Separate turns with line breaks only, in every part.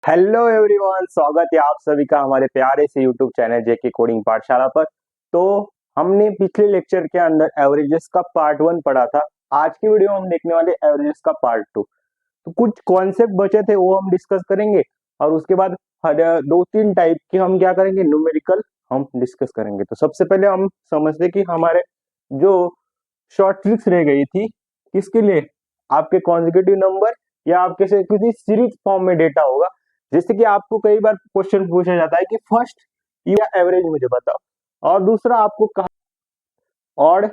Hello everyone, स्वागत है आप सभी का हमारे प्यारे से यूट्यूब चैनल जेके कोडिंग पाठशाला पर। तो हमने पिछले लेक्चर के अंदर एवरेजेस का पार्ट 1 पढ़ा था। आज की वीडियो में हम देखने वाले एवरेजेस का पार्ट 2। तो कुछ कॉन्सेप्ट बचे थे वो हम डिस्कस करेंगे और उसके बाद हर दो तीन टाइप के हम क्या करेंगे, न्यूमेरिकल हम डिस्कस करेंगे। तो सबसे पहले हम समझते कि हमारे जो शॉर्ट ट्रिक्स रह गई थी किसके लिए, आपके कॉन्जिक्यूटिव नंबर या आपके से किसी सीरीज फॉर्म में डेटा होगा। जैसे कि आपको कई बार क्वेश्चन पूछा जाता है कि फर्स्ट या एवरेज मुझे बताओ, और दूसरा आपको कहा ऑड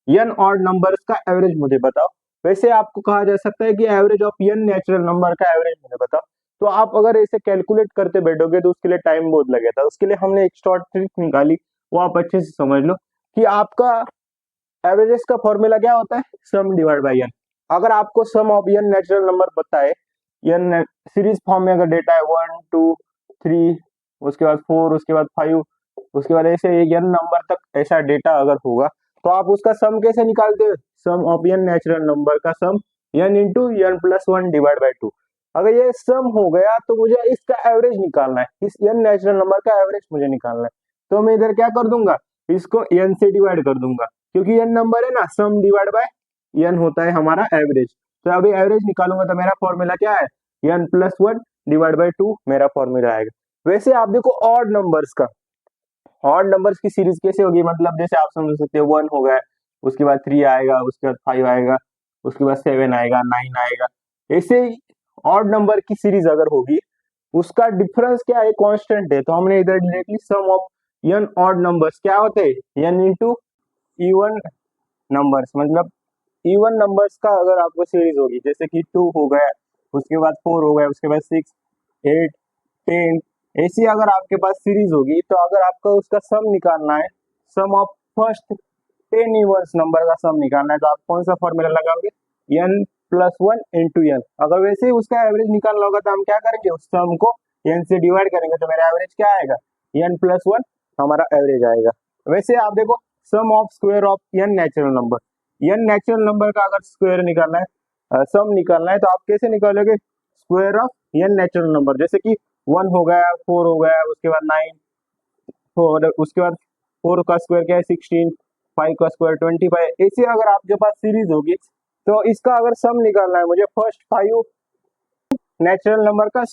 एन ऑड नंबर्स का एवरेज मुझे बताओ। वैसे आपको कहा जा सकता है कि average of n natural number का एवरेज मुझे बताओ। तो आप अगर इसे कैलकुलेट करते बैठोगे तो उसके लिए टाइम बहुत लगेगा। उसके लिए हमने एक शॉर्ट ट्रिक निकाली, वो आप अच्छे से समझ लो कि आपका एवरेजेस का फॉर्मूला क्या होता है, सम डिवाइड बाय एन। अगर आपको sum of n natural number बताए, एन सीरीज फॉर्म में अगर डेटा है 1 2 3, उसके बाद 4, उसके बाद 5, उसके बाद ऐसे एन नंबर तक ऐसा डेटा अगर होगा तो आप उसका सम कैसे निकालते हो, sum of n natural number का sum n into n plus one divide by two. अगर ये सम हो गया तो मुझे इसका एवरेज निकालना है, इस एन नेचुरल नंबर का एवरेज मुझे निकालना है। तो मैं इधर क्या कर दूंगा, इसको एन से डिवाइड कर दूंगा, क्योंकि एन नंबर है ना, सम डिवाइड बाय एन होता है हमारा एवरेज। तो अभी एवरेज निकालूंगा तो मेरा फॉर्मूला क्या है, n plus one divide by two मेरा फॉर्मूला आएगा। वैसे आप देखो ऑड नंबर्स का, ऑड नंबर्स की सीरीज कैसे होगी, मतलब जैसे आप समझ सकते हो 1 हो गया, उसके बाद 3 आएगा, उसके बाद 5 आएगा, उसके बाद 7 आएगा, 9 आएगा। ऐसे ही ऑड नंबर की सीरीज अगर होगी उसका डिफरेंस क्या है, कांस्टेंट है। तो हमने इधर directly sum of n odd numbers क्या होते हैं, एन इंटू इवन नंबर्स, मतलब इवन नंबर्स का अगर आपको सीरीज होगी, जैसे कि 2 हो गया, उसके बाद 4 हो गया, उसके बाद 6 8 10, ऐसी अगर आपके पास सीरीज होगी तो अगर आपको उसका सम निकालना है, सम ऑफ फर्स्ट 10 इवर्स नंबर का सम निकालना है, तो आप कौन सा फॉर्मूला लगाओगे, n plus one into n. अगर वैसे ही उसका एवरेज निकालना होगा तो हम क्या करेंगे, उस सम को एन से डिवाइड करेंगे, तो मेरा एवरेज क्या आएगा, एन प्लस वन हमारा एवरेज आएगा। वैसे आप देखो sum of square of n natural number, n natural number का अगर स्क्वायर निकालना है, सम निकालना है, तो आप कैसे निकालोगे, square of n natural number. जैसे कि 1 हो गया, 4 हो गया, उसके बाद 9, और उसके बाद 4 का स्क्वायर क्या है 16, 5 का स्क्वायर 25। ऐसे अगर आपके पास सीरीज होगी तो इसका अगर सम निकालना है मुझे, फर्स्ट 5 नेचुरल नंबर का,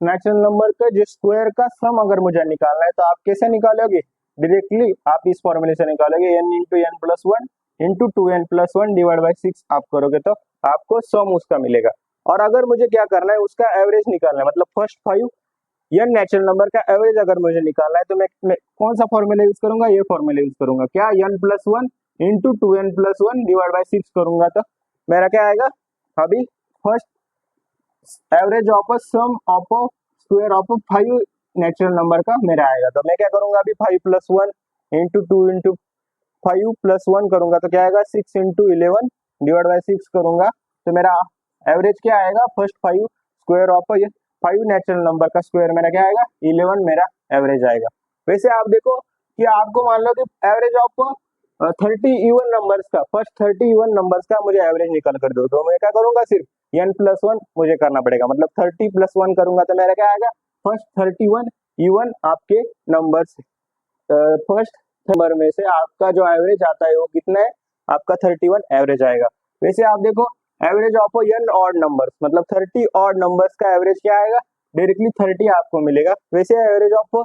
नेचुरल नंबर का जो स्क्वायर का सम अगर मुझे निकालना है, तो आप कैसे निकालोगे, डायरेक्टली आप इस फॉर्मूले से निकालोगे, n into n plus one into two n plus one divide by six आप करोगे तो आपको सम उसका मिलेगा। और अगर मुझे क्या करना है, उसका एवरेज निकालना है, मतलब फर्स्ट 5 एन नेचुरल नंबर का एवरेज अगर मुझे निकालना है, तो मैं कौन सा फॉर्मूला यूज करूंगा, ये फॉर्मूला यूज करूंगा, क्या, n plus one into two n plus one divide by six करूंगा, तो मेरा क्या आएगा, अभी first average of a sum of a square of a 5 natural number का मेरा आएगा। तो मैं क्या करूंगा, अभी 5 plus one into two into 5 plus one करूंगा तो क्या आएगा, 6 इंटू 11 डिवाइड बाई सिक्स करूंगा, तो मेरा एवरेज क्या आएगा, first 5 square of 5 natural number का स्क्वायर मेरा क्या आएगा, 11 मेरा एवरेज आएगा। वैसे आप देखो कि आपको मान लो कि एवरेज ऑफ 30 इवन नंबर्स का, फर्स्ट 30 इवन नंबर्स का मुझे एवरेज निकाल कर दो, तो मैं क्या करूंगा, सिर्फ एन प्लस वन मुझे करना पड़ेगा, मतलब 30 प्लस वन करूंगा तो मेरा क्या आएगा, फर्स्ट 31 इवन आपके नंबर्स, फर्स्ट नंबर में से आपका जो एवरेज आता है वो कितना है, आपका 31 एवरेज आएगा। वैसे आप देखो average of n odd numbers, मतलब 30 ऑड नंबर्स का एवरेज क्या आएगा, डायरेक्टली 30 आपको मिलेगा। वैसे एवरेज ऑफ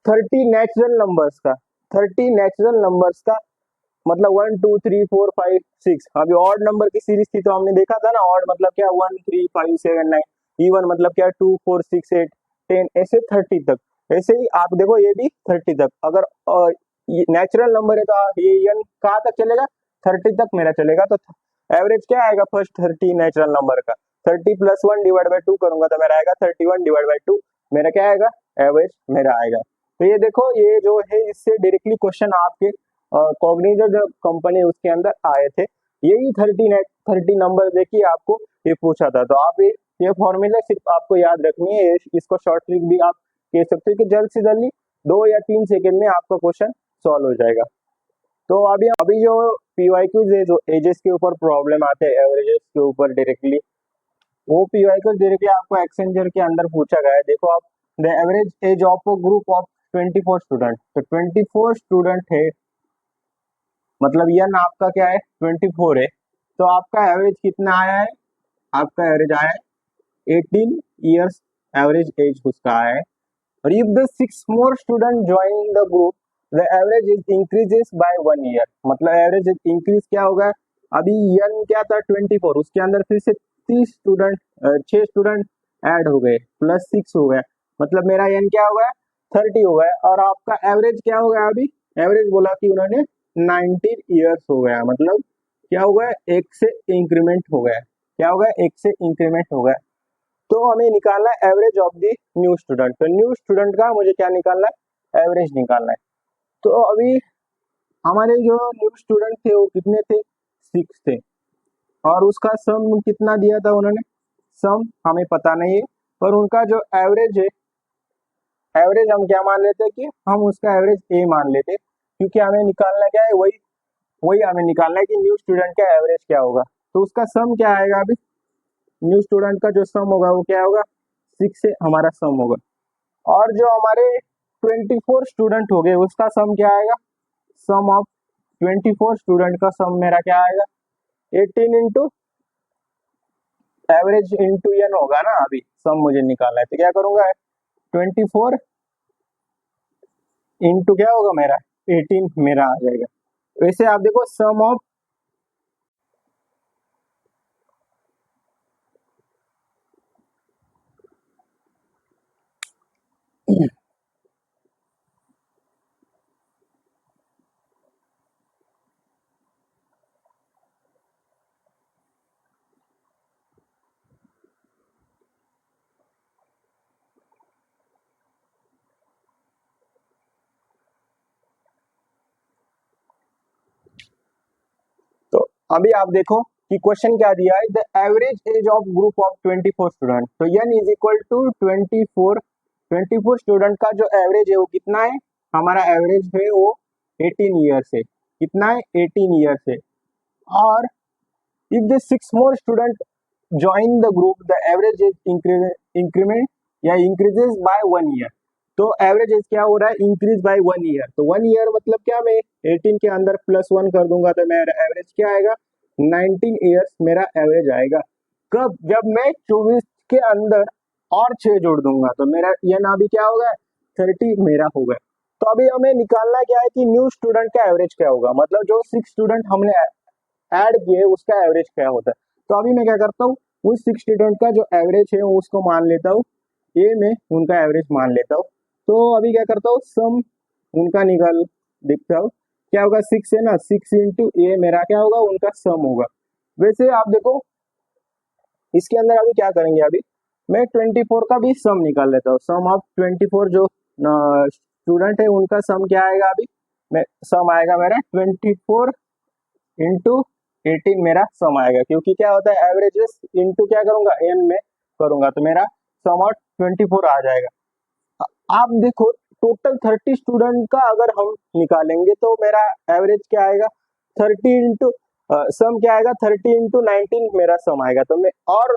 30 नेचुरल नंबर्स का, 30 नेचुरल नंबर्स का मतलब 1 2 3 4 5 6, अभी ऑड नंबर की सीरीज थी तो हमने देखा था ना, ऑड मतलब क्या, 1 3 5 7 9, इवन मतलब क्या, 2 4 6 8 10, ऐसे 30 तक। ऐसे ही आप देखो ये भी 30 तक, अगर नेचुरल नंबर है तो ये एन कहाँ तक चलेगा, 30 तक मेरा चलेगा। तो एवरेज क्या आएगा, फर्स्ट 30 नेचुरल नंबर का 30 plus one divide by to करूंगा तो मेरा आएगा 31 डिवाइड बाई टू, मेरा क्या आएगा, एवरेज मेरा आएगा। तो ये देखो ये जो है इससे डायरेक्टली क्वेश्चन आपके कॉग्निजो जो कंपनी उसके अंदर आए थे, यही 30 नंबर देखिए आपको ये पूछा था। तो आप ये फॉर्मूला सिर्फ आपको याद रखनी है, इसको शॉर्ट ट्रिक भी आप कह सकते हो कि जल्द से जल्दी 2 या 3 सेकंड में आपका क्वेश्चन सॉल्व हो जाएगा। तो अभी जो पीवाईक्यूज है, जो एजेस के ऊपर प्रॉब्लम आते हैं, एवरेजेस के ऊपर डायरेक्टली, ओपीवाई को डायरेक्टली आपको एक्सचेंजर के अंदर पूछा गया है। देखो आप, the average age of a group of 24 student, तो 24 स्टूडेंट है, मतलब यन आपका क्या है 24 है, तो आपका एवरेज कितना आया है, आपका एवरेज आया है 18 ईयर्स, एवरेज एज उसका आया है। और if the 6 more student join the group, the average is increases by 1 year, मतलब एवरेज इंक्रीज क्या होगा, अभी यन क्या था 24, उसके अंदर फिर से 30 स्टूडेंट, 6 स्टूडेंट ऐड हो गए प्लस 6 हो गया, मतलब मेरा यन क्या हो गया 30 हो गया। और आपका एवरेज क्या हो गया, अभी एवरेज बोला कि उन्होंने 19 ईयर्स हो गया, मतलब क्या हो गया, एक से इंक्रीमेंट हो गया, क्या हो गया, एक से इंक्रीमेंट हो गया। तो हमें निकालना है average of the new student, तो न्यू स्टूडेंट का मुझे क्या निकालना है, एवरेज निकालना है। तो अभी हमारे जो न्यू स्टूडेंट थे वो कितने थे, 6 थे, और उसका सम कितना दिया था उन्होंने, सम हमें पता नहीं है, पर उनका जो एवरेज है, एवरेज हम क्या मान लेते हैं कि हम उसका एवरेज ए मान लेते, क्योंकि हमें निकालना क्या है, वही वही हमें निकालना है कि न्यू स्टूडेंट का एवरेज क्या होगा। तो उसका सम क्या आएगा, अभी न्यू स्टूडेंट का जो सम होगा वो क्या होगा, 6 से हमारा सम होगा। और जो हमारे 24 स्टूडेंट हो गए उसका सम क्या आएगा, सम ऑफ 24 स्टूडेंट का सम मेरा क्या आएगा, 18 इंटू एवरेज इंटू एन होगा ना, अभी सम मुझे निकालना है, तो क्या करूंगा 24 इंटू क्या होगा मेरा 18 मेरा आ जाएगा। वैसे आप देखो सम ऑफ, तो अभी आप देखो कि क्वेश्चन क्या दिया है, the average age of group of 24 student, तो n is equal to 24 student का जो एवरेज है वो कितना है, हमारा एवरेज है वो 18 ईयर्स है, कितना है 18 ईयर्स है। और if the 6 more student join the group, the average is increment या इंक्रीजेस बाय 1 ईयर, तो एवरेज एज क्या हो रहा है, इंक्रीज बाय 1 ईयर, तो 1 ईयर मतलब क्या, मैं 18 के अंदर प्लस 1 कर दूंगा तो मेरा एवरेज क्या आएगा, 19 ईयर्स मेरा एवरेज आएगा। कब, जब मैं 24 के अंदर और 6 जोड़ दूंगा तो मेरा ये ना भी क्या होगा 30 मेरा होगा। तो अभी हमें निकालना क्या है कि न्यू स्टूडेंट का एवरेज क्या होगा, मतलब जो 6 स्टूडेंट हमने ऐड किए उसका एवरेज क्या होता है। तो अभी मैं क्या करता हूँ, उस 6 स्टूडेंट का जो एवरेज है उसको मान लेता हूँ, ए में उनका एवरेज मान लेता हूँ। तो अभी क्या करता हूँ, सम उनका निकाल देखता हूँ, क्या होगा 6 है ना, 6 इंटू ए मेरा क्या होगा, उनका सम होगा। वैसे आप देखो इसके अंदर अभी क्या करेंगे, अभी मैं 24 का भी सम निकाल लेता हूँ, सम ऑफ 24 जो स्टूडेंट है उनका सम क्या आएगा, अभी मैं सम आएगा मेरा 24 इंटू 18 मेरा सम आएगा, क्योंकि क्या होता है एवरेजेस इंटू क्या करूंगा एन में करूंगा, तो मेरा सम ऑफ 24 आ जाएगा। आप देखो टोटल 30 स्टूडेंट का अगर हम निकालेंगे तो मेरा एवरेज क्या आएगा 30 इंटू सम क्या आएगा 30 इंटू 19 मेरा सम आएगा। तो मैं और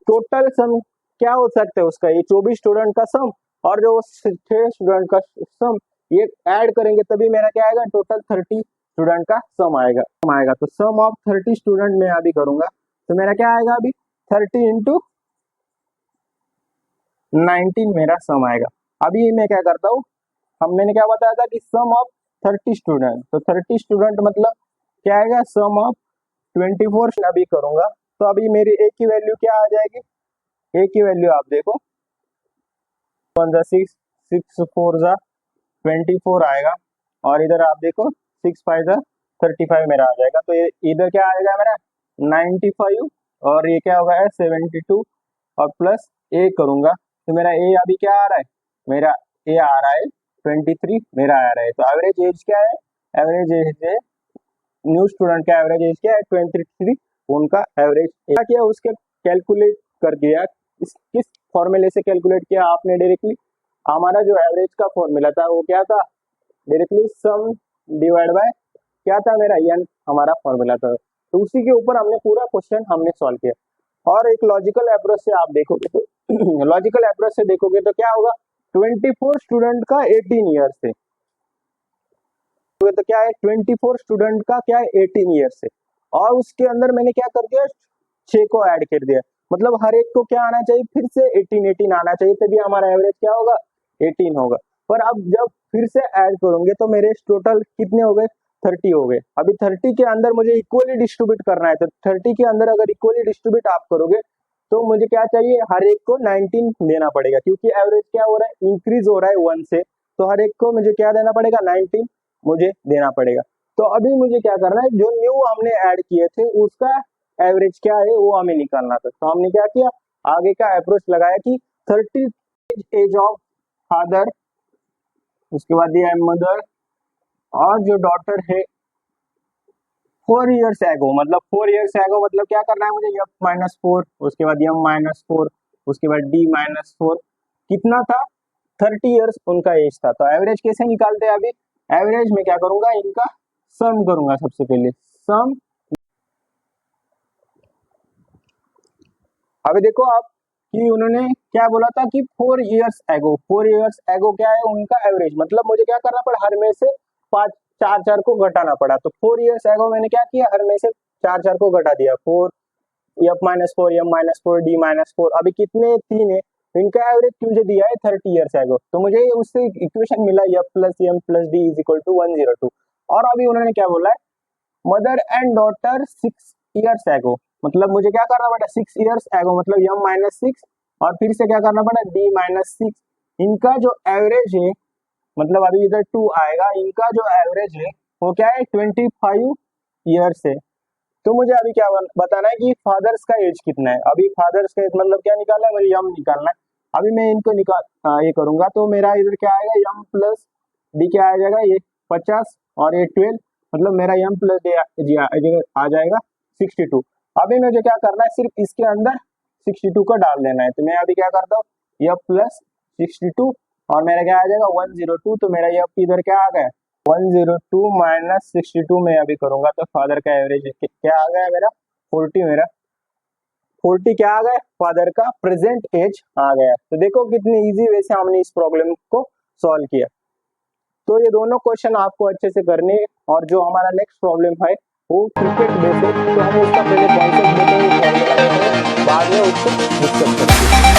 टोटल सम क्या हो सकता है उसका, ये 24 स्टूडेंट का सम और जो 6 स्टूडेंट का सम, ये ऐड करेंगे तभी मेरा क्या आएगा, टोटल 30 स्टूडेंट का सम आएगा। तो सम ऑफ 30 स्टूडेंट मैं अभी करूंगा तो मेरा क्या आएगा, अभी 30 इंटू 19 मेरा सम आएगा। अभी मैं क्या करता हूँ, हम मैंने क्या बताया था कि सम ऑफ 30 स्टूडेंट, तो 30 स्टूडेंट मतलब क्या आएगा, सम ऑफ 24 अभी करूंगा। तो अभी मेरी ए की वैल्यू क्या आ जाएगी, ए की वैल्यू आप देखो 6 6 4 जा 24 आएगा, और इधर आप देखो 6 5 जा 35 मेरा आ जाएगा। तो ये इधर क्या आएगा मेरा 95, और ये क्या होगा 72, और प्लस ए करूंगा तो मेरा ए अभी क्या आ रहा है, मेरा ए आ रहा है 23 मेरा आ रहा है। तो एवरेज एज क्या है, एवरेज एज है न्यू स्टूडेंट का एवरेज एज क्या है 23, उनका एवरेज क्या उसके कैलकुलेट कर दिया। किस फॉर्मूले से कैलकुलेट किया आपने, डायरेक्टली हमारा जो एवरेज का फॉर्मूला था वो क्या था, डायरेक्टली सम डिवाइड बाय क्या था मेरा एन, हमारा फॉर्मूला था। तो उसी के ऊपर हमने पूरा क्वेश्चन हमने सॉल्व किया। और एक लॉजिकल अप्रोच से आप देखोगे तो लॉजिकल अप्रोच से देखोगे तो क्या होगा, 24 स्टूडेंट का 18 ईयर से, तो क्या है 24 स्टूडेंट का क्या है 18 ईयर से, और उसके अंदर मैंने क्या कर दिया 6 को ऐड कर दिया, मतलब हर एक को क्या आना चाहिए फिर से 18 आना चाहिए, तभी हमारा एवरेज क्या होगा 18 होगा। पर अब जब फिर से ऐड करोगे तो मेरे टोटल कितने हो गए 30 हो गए। अभी 30 के अंदर मुझे इक्वली डिस्ट्रीब्यूट करना है, तो 30 के अंदर अगर इक्वली डिस्ट्रीब्यूट आप करोगे तो मुझे क्या चाहिए, हर एक को 19 देना पड़ेगा, क्योंकि एवरेज क्या हो रहा है इंक्रीज हो रहा है 1 से, तो हर एक को मुझे क्या देना पड़ेगा 19 मुझे देना पड़ेगा। तो अभी मुझे क्या करना है, जो न्यू हमने ऐड किए थे उसका एवरेज क्या है वो हमें निकालना था। तो हमने क्या किया, आगे का अप्रोच लगाया कि 30 एज ऑफ फादर, उसके बाद दिया है मदर, और जो डॉटर है 4 ईयर्स एगो, मतलब 4 ईयर्स एगो मतलब क्या करना है मुझे f-4, उसके बाद m-4, उसके बाद d-4, कितना था 30 ईयर्स उनका एज था। तो एवरेज कैसे निकालते हैं, अभी एवरेज में क्या करूंगा, इनका सम करूंगा सबसे पहले, सम। अभी देखो आप कि उन्होंने क्या बोला था कि 4 ईयर्स एगो क्या है उनका एवरेज, मतलब मुझे क्या करना पड़ा, हर में से 4 को घटाना पड़ा। तो 4 ईयर्स एगो मैंने क्या किया, हर में से 4 को घटा दिया, 4 f-4 m-4 d-4, अभी कितने 3 है, इनका एवरेज मुझे दिया है 30 ईयर्स एगो, तो मुझे उससे इक्वेशन मिला f + m + d = 102। और अभी उन्होंने क्या बोला है, mother and daughter 6 years ago, मतलब मुझे क्या करना पड़ा 6 ईयर्स एगो मतलब m-6, और फिर से क्या करना पड़ा d-6, इनका जो एवरेज है मतलब अभी इधर 2 आएगा, इनका जो एवरेज है वो क्या है 25 ईयर्स है। तो मुझे अभी क्या बताना है कि फादर्स का एज कितना है, अभी फादर्स का एज मतलब क्या निकालना है मुझे, यम निकालना है। अभी मैं इनको ये करूंगा तो मेरा इधर क्या आएगा, यम प्लस डी क्या आ जाएगा, ये 50 और ये 12, मतलब मेरा यम प्लस डी आ जाएगा 62। अभी मुझे क्या करना है, सिर्फ इसके अंदर 62 को डाल देना है। तो मैं अभी क्या करता हूँ, यह प्लस 62 और मेरा क्या आ जाएगा 102, तो मेरा यह इधर क्या आ गया 102 - 62 में अभी करूंगा तो फादर का एवरेज क्या आ गया मेरा 40, मेरा 40 क्या आ गया, फादर का प्रेजेंट एज आ गया। तो देखो कितनी इजी वे से हमने इस प्रॉब्लम को सॉल्व किया। तो ये दोनों क्वेश्चन आपको अच्छे से करने हैं, और जो हमारा नेक्स्ट प्रॉब्लम है वो क्रिकेट बेस्ड, तो हम उसका पहले कॉन्सेप्ट देते हैं, बाद में उसको डिस्कस करते हैं।